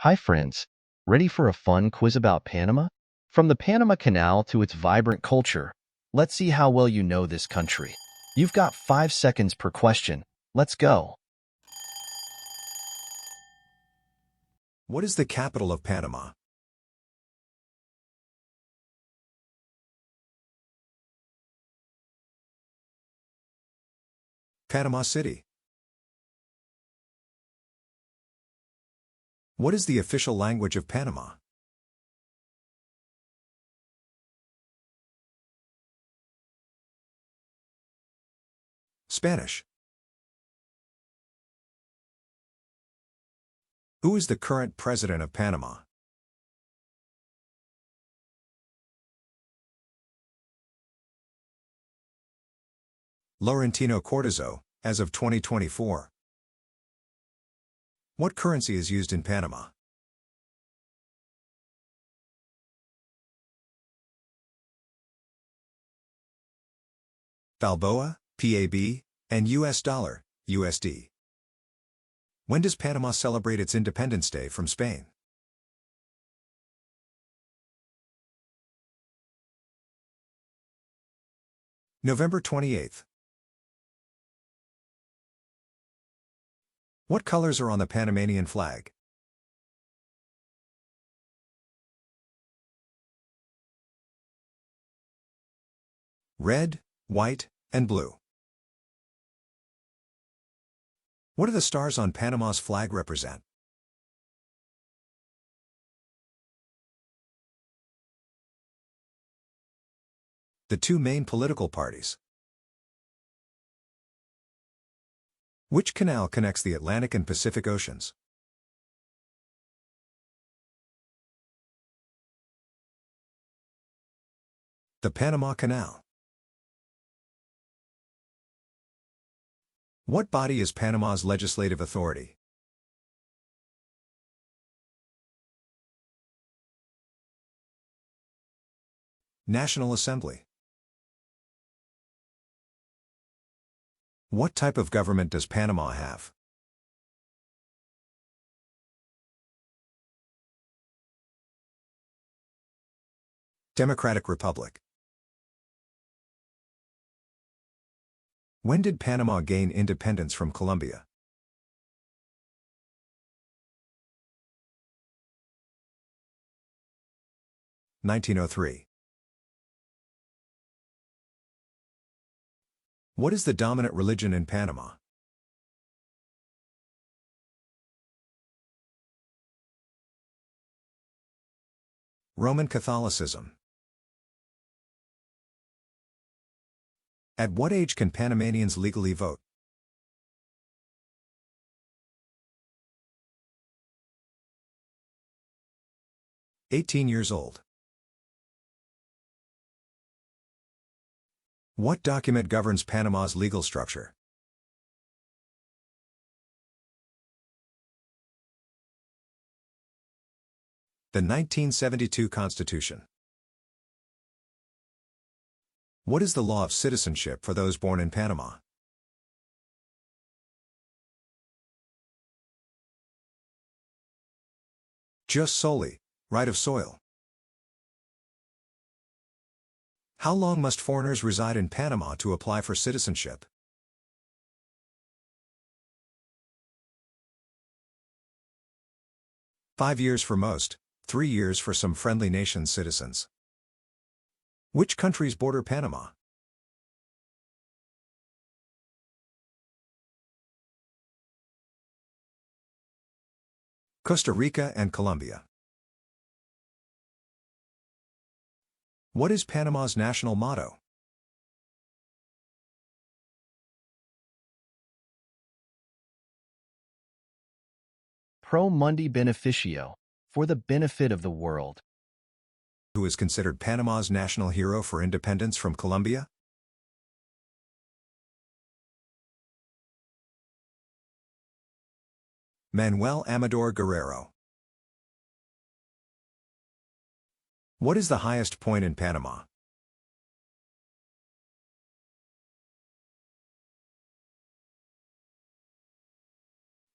Hi, friends. Ready for a fun quiz about Panama? From the Panama Canal to its vibrant culture, let's see how well you know this country. You've got 5 seconds per question. Let's go. What is the capital of Panama? Panama City. What is the official language of Panama? Spanish. Who is the current president of Panama? Laurentino Cortizo, as of 2024. What currency is used in Panama? Balboa, PAB, and US dollar, USD. When does Panama celebrate its Independence Day from Spain? November 28th. What colors are on the Panamanian flag? Red, white, and blue. What do the stars on Panama's flag represent? The two main political parties. Which canal connects the Atlantic and Pacific Oceans? The Panama Canal. What body is Panama's legislative authority? National Assembly. What type of government does Panama have? Democratic Republic. When did Panama gain independence from Colombia? (1903). What is the dominant religion in Panama? Roman Catholicism. At what age can Panamanians legally vote? (18 years old). What document governs Panama's legal structure? The 1972 Constitution. What is the law of citizenship for those born in Panama? Jus soli, right of soil. How long must foreigners reside in Panama to apply for citizenship? (5 years for most, 3 years for some friendly nations' citizens). Which countries border Panama? Costa Rica and Colombia. What is Panama's national motto? Pro mundi beneficio, for the benefit of the world. Who is considered Panama's national hero for independence from Colombia? Manuel Amador Guerrero. What is the highest point in Panama?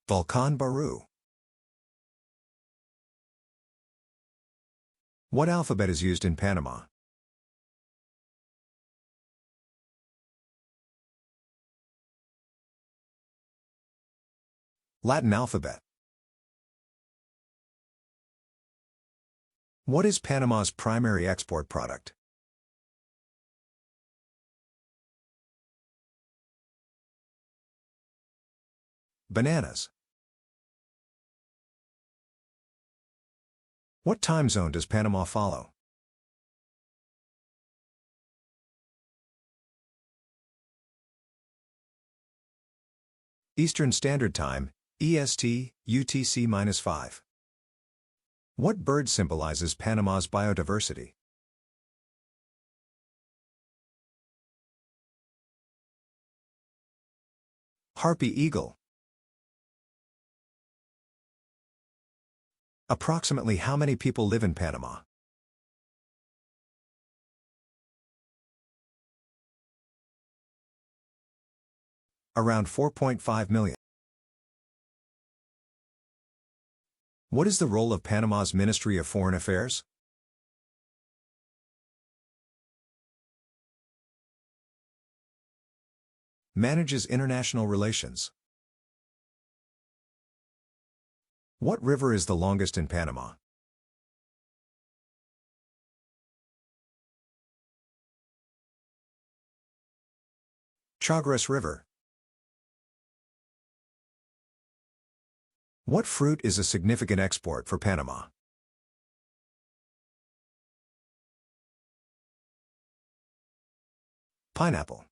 Volcan Baru. What alphabet is used in Panama? Latin alphabet. What is Panama's primary export product? Bananas. What time zone does Panama follow? Eastern Standard Time, EST, UTC-5. What bird symbolizes Panama's biodiversity? Harpy eagle. Approximately how many people live in Panama? Around 4.5 million. What is the role of Panama's Ministry of Foreign Affairs? Manages international relations. What river is the longest in Panama? Chagres River. What fruit is a significant export for Panama? Pineapple.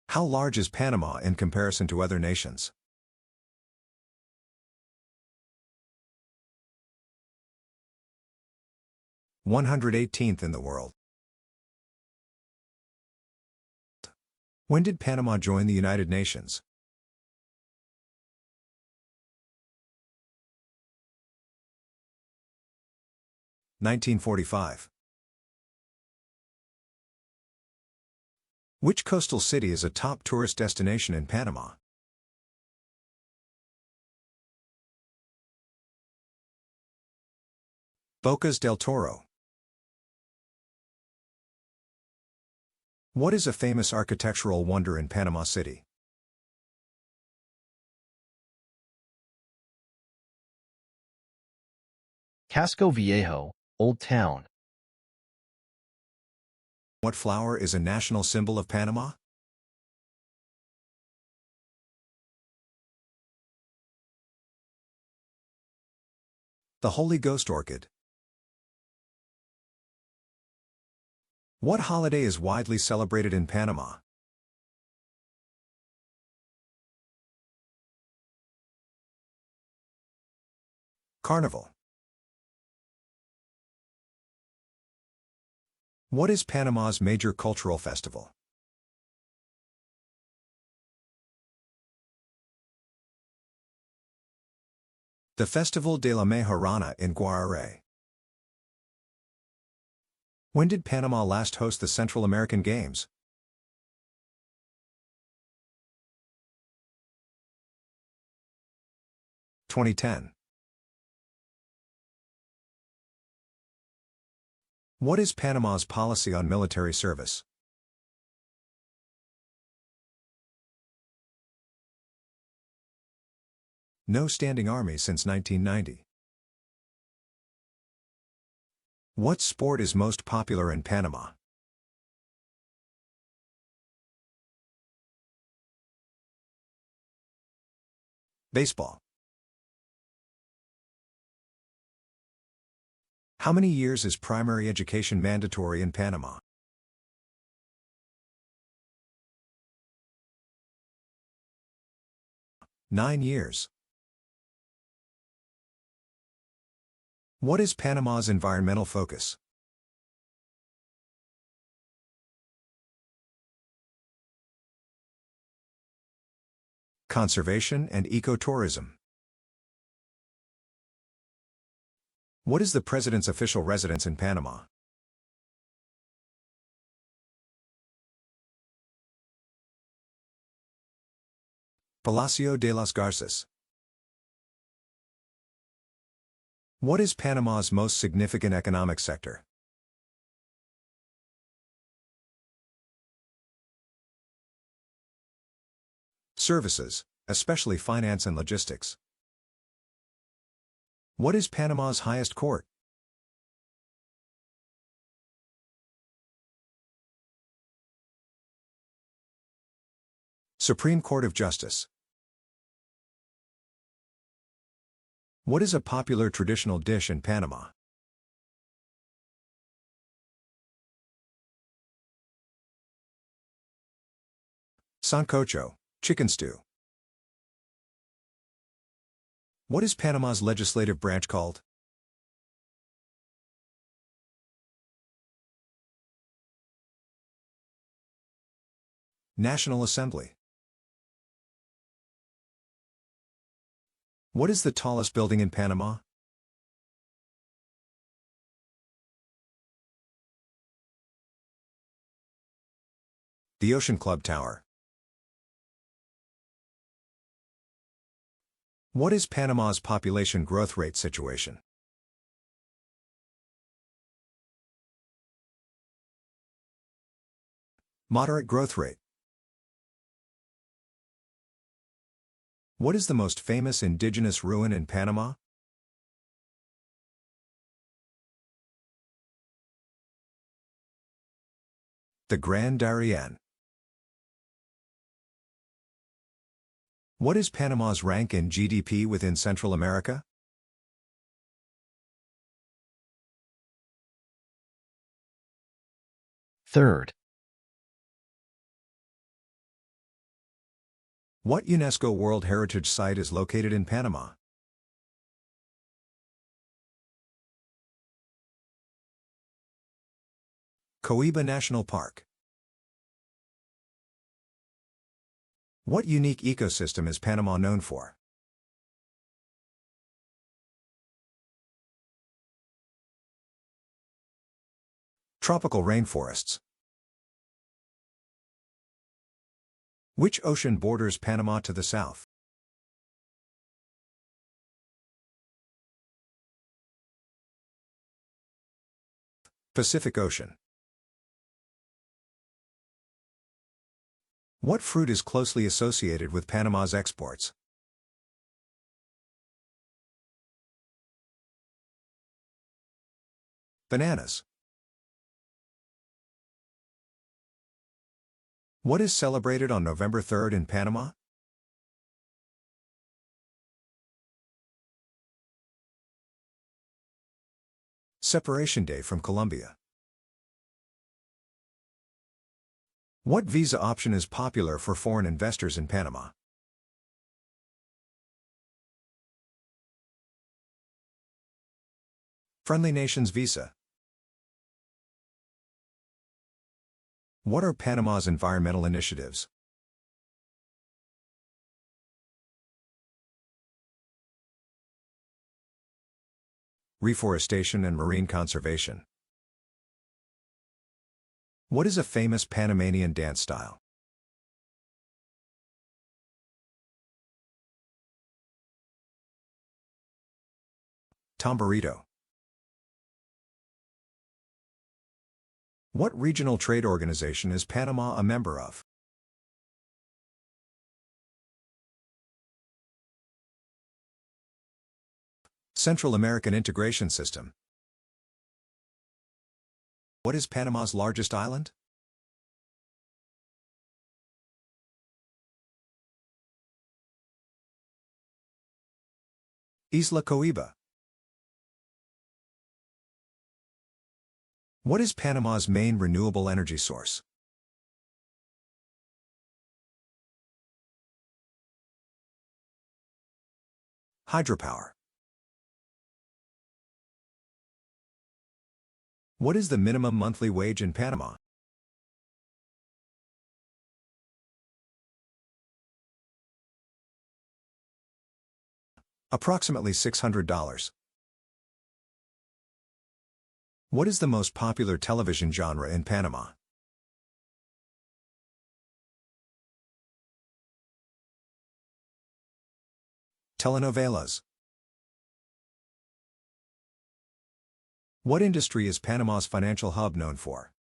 How large is Panama in comparison to other nations? (118th in the world). When did Panama join the United Nations? (1945). Which coastal city is a top tourist destination in Panama? Bocas del Toro. What is a famous architectural wonder in Panama City? Casco Viejo, Old Town. What flower is a national symbol of Panama? The Holy Ghost orchid. What holiday is widely celebrated in Panama? Carnival. What is Panama's major cultural festival? The Festival de la Mejorana in Guarare. When did Panama last host the Central American Games? (2010). What is Panama's policy on military service? No standing army since 1990. What sport is most popular in Panama? Baseball. How many years is primary education mandatory in Panama? (9 years). What is Panama's environmental focus? Conservation and ecotourism. What is the president's official residence in Panama? Palacio de las Garzas. What is Panama's most significant economic sector? Services, especially finance and logistics. What is Panama's highest court? Supreme Court of Justice. What is a popular traditional dish in Panama? Sancocho, chicken stew. What is Panama's legislative branch called? National Assembly. What is the tallest building in Panama? The Ocean Club Tower. What is Panama's population growth rate situation? Moderate growth rate. What is the most famous indigenous ruin in Panama? The Grand Darien. What is Panama's rank in GDP within Central America? Third. What UNESCO World Heritage Site is located in Panama? Coiba National Park. What unique ecosystem is Panama known for? Tropical rainforests. Which ocean borders Panama to the south? Pacific Ocean. What fruit is closely associated with Panama's exports? Bananas. What is celebrated on November 3rd in Panama? Separation Day from Colombia. What visa option is popular for foreign investors in Panama? Friendly Nations Visa. What are Panama's environmental initiatives? Reforestation and marine conservation. What is a famous Panamanian dance style? Tamborito. What regional trade organization is Panama a member of? Central American Integration System. What is Panama's largest island? Isla Coiba. What is Panama's main renewable energy source? Hydropower. What is the minimum monthly wage in Panama? Approximately $600. What is the most popular television genre in Panama? Telenovelas. What industry is Panama's financial hub known for?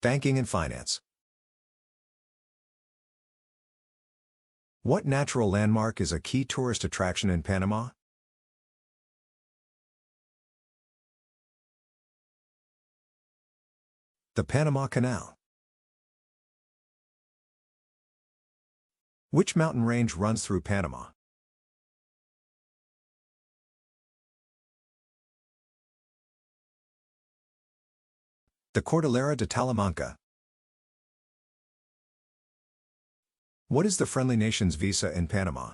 Banking and finance. What natural landmark is a key tourist attraction in Panama? The Panama Canal. Which mountain range runs through Panama? The Cordillera de Talamanca. What is the friendly nation's visa in Panama?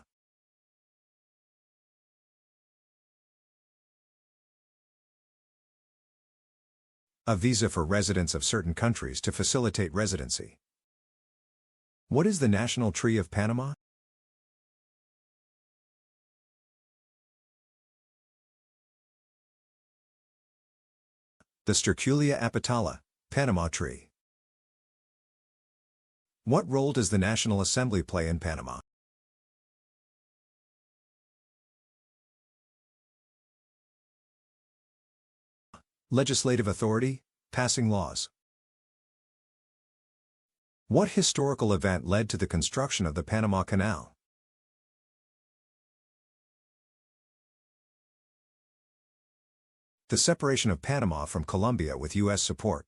A visa for residents of certain countries to facilitate residency. What is the national tree of Panama? The Sterculia apetala, Panama tree. What role does the National Assembly play in Panama? Legislative authority, passing laws. What historical event led to the construction of the Panama Canal? The separation of Panama from Colombia with U.S. support.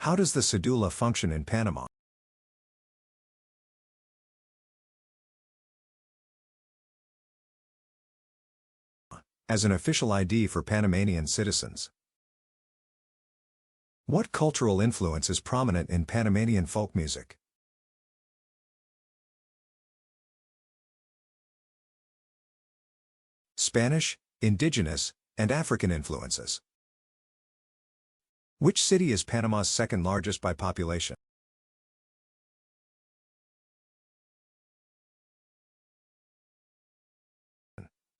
How does the cedula function in Panama? As an official ID for Panamanian citizens. What cultural influence is prominent in Panamanian folk music? Spanish, indigenous, and African influences. Which city is Panama's second largest by population?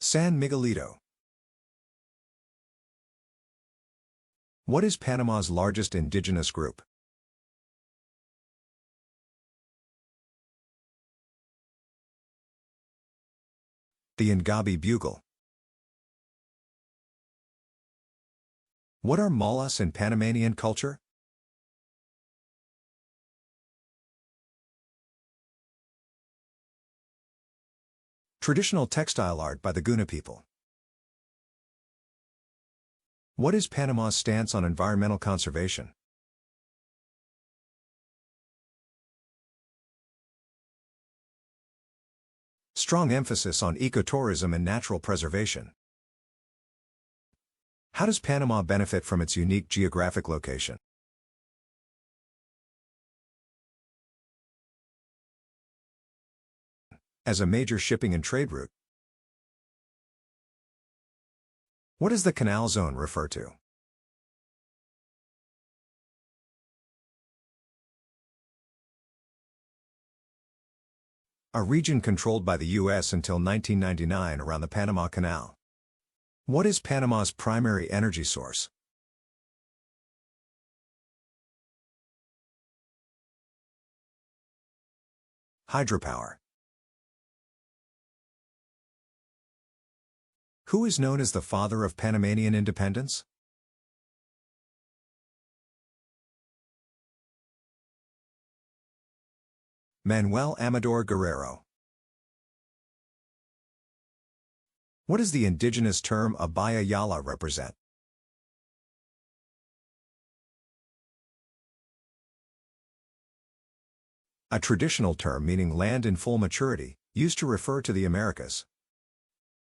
San Miguelito. What is Panama's largest indigenous group? The Ngabi Bugle. What are mallas in Panamanian culture? Traditional textile art by the Guna people. What is Panama's stance on environmental conservation? Strong emphasis on ecotourism and natural preservation. How does Panama benefit from its unique geographic location? As a major shipping and trade route. What does the canal zone refer to? A region controlled by the U.S. until 1999 around the Panama Canal. What is Panama's primary energy source? Hydropower. Who is known as the father of Panamanian independence? Manuel Amador Guerrero. What does the indigenous term Abaya Yala represent? A traditional term meaning land in full maturity, used to refer to the Americas.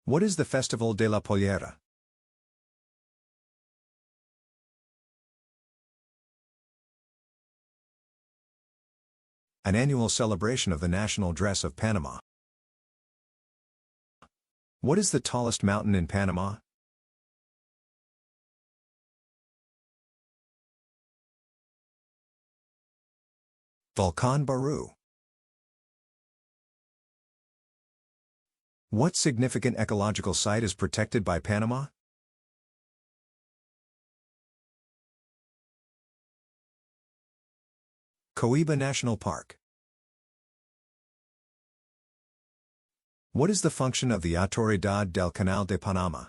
What is the Festival de la Pollera? An annual celebration of the national dress of Panama. What is the tallest mountain in Panama? Volcan Baru. What significant ecological site is protected by Panama? Coiba National Park. What is the function of the Autoridad del Canal de Panama?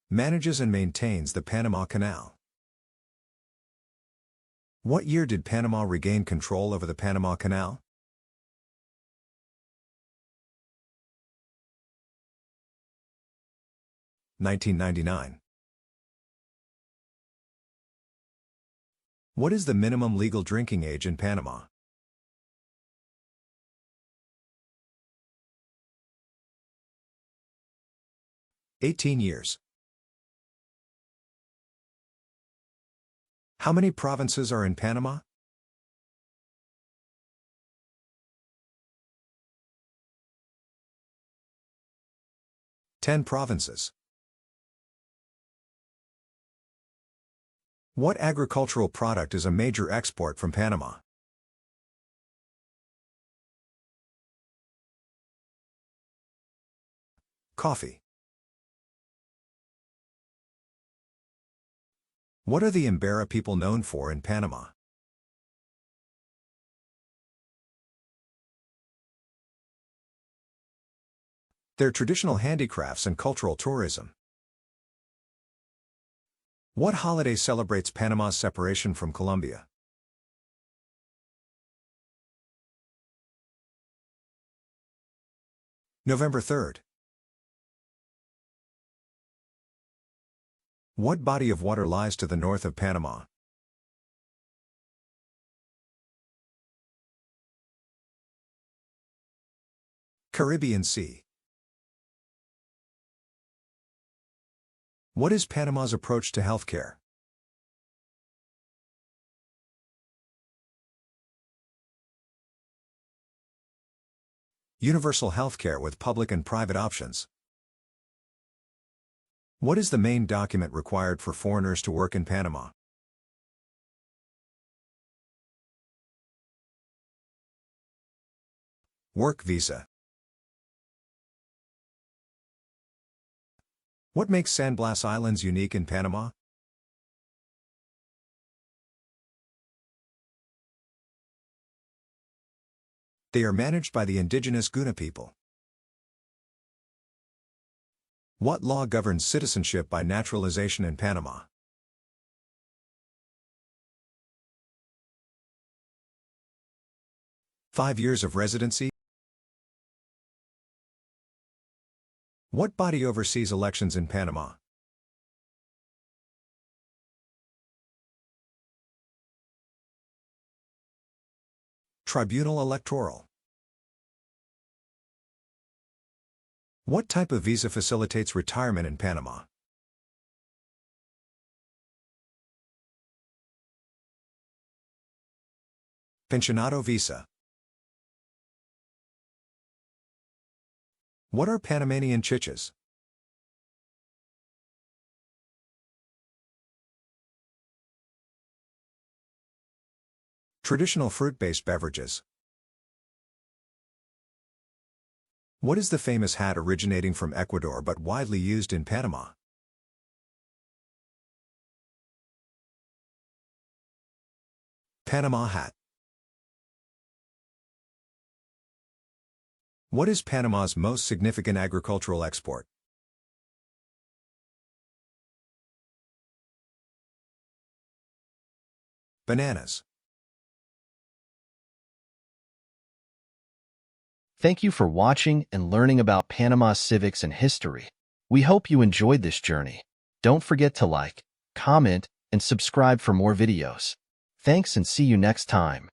Manages and maintains the Panama Canal. What year did Panama regain control over the Panama Canal? (1999). What is the minimum legal drinking age in Panama? (18 years). How many provinces are in Panama? 10 provinces. What agricultural product is a major export from Panama? Coffee. What are the Imbera people known for in Panama? Their traditional handicrafts and cultural tourism. What holiday celebrates Panama's separation from Colombia? November 3rd. What body of water lies to the north of Panama? Caribbean Sea. What is Panama's approach to healthcare? Universal healthcare with public and private options. What is the main document required for foreigners to work in Panama? Work visa. What makes San Blas Islands unique in Panama? They are managed by the indigenous Guna people. What law governs citizenship by naturalization in Panama? Five years of residency? What body oversees elections in Panama? Tribunal Electoral. What type of visa facilitates retirement in Panama? Pensionado visa. What are Panamanian chichas? Traditional fruit-based beverages. What is the famous hat originating from Ecuador but widely used in Panama? Panama hat. What is Panama's most significant agricultural export? Bananas. Thank you for watching and learning about Panama's civics and history. We hope you enjoyed this journey. Don't forget to like, comment, and subscribe for more videos. Thanks and see you next time.